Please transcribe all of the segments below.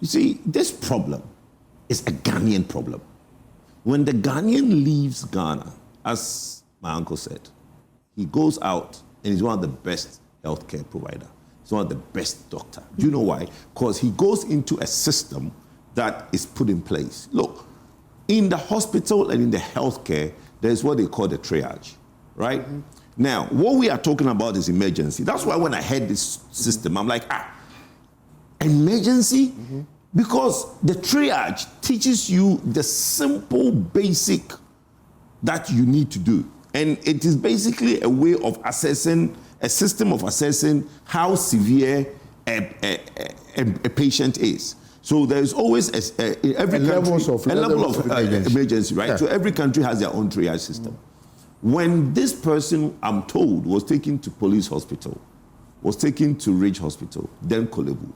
You see, this problem is a Ghanaian problem. When the Ghanaian leaves Ghana, as my uncle said, he goes out and he's one of the best healthcare provider. He's one of the best doctor. Do you know why? Because he goes into a system that is put in place. Look, in the hospital and in the healthcare, there's what they call the triage, right? Mm-hmm. Now, what we are talking about is emergency. That's why when I heard this system, I'm like, emergency? Mm-hmm. Because the triage teaches you the simple basic that you need to do. And it is basically a way of assessing, a system of assessing how severe a patient is. So there is always every country, a level of emergency, right? Yeah. So every country has their own triage system. Mm-hmm. When this person, I'm told, was taken to police hospital, was taken to Ridge Hospital, then Kolebu.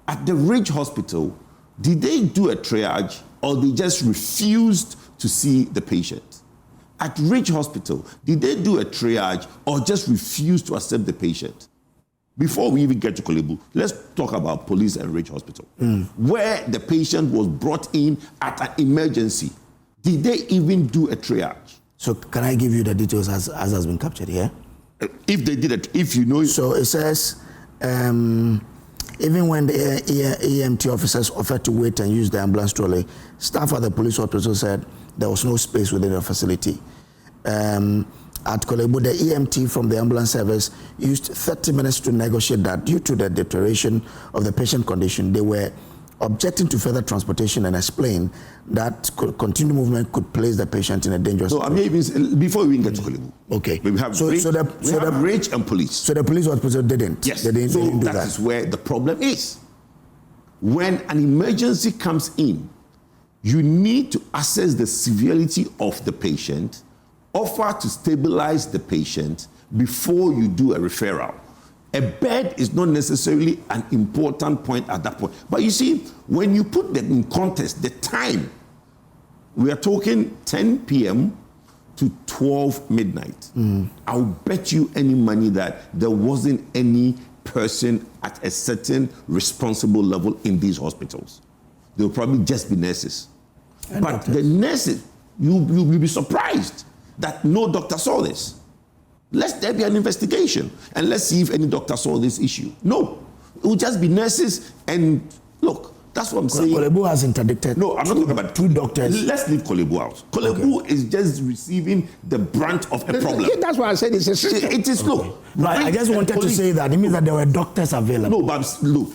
At the Ridge Hospital, did they do a triage or they just refused to see the patient? At Ridge Hospital, did they do a triage or just refused to accept the patient? Before we even get to Kolebu, let's talk about police and Ridge Hospital, where the patient was brought in at an emergency. Did they even do a triage? So can I give you the details as has been captured here? If they did it, if you know. So it says, even when the EMT officers offered to wait and use the ambulance trolley, staff at the police hospital said there was no space within the facility. At Kolebu, the EMT from the ambulance service used 30 minutes to negotiate that due to the deterioration of the patient condition, they were objecting to further transportation and explained that continued movement could place the patient in a dangerous situation. So I mean, before we even get to Kolebu, okay. We have Ridge and police. So the police hospital didn't. Yes. They didn't do that. That is where the problem is. When an emergency comes in, you need to assess the severity of the patient, offer to stabilize the patient before you do a referral. A bed is not necessarily an important point at that point. But you see, when you put that in context, the time, we are talking 10 p.m. to 12 midnight. I'll bet you any money that there wasn't any person at a certain responsible level in these hospitals. There will probably just be nurses. But doctors. The nurses, you'll be surprised that no doctor saw this. Let there be an investigation and let's see if any doctor saw this issue. No, it will just be nurses and look, that's what I'm saying. Kolebu has interdicted. No, I'm not talking about two doctors. Let's leave Kolebu out. Kolebu is just receiving the brunt of a problem. Yeah, that's why I said it's a system. It is, look. But I just wanted to say that it means that there were doctors available. No, but look,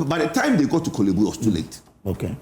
by the time they got to Kolebu, it was too late. Okay.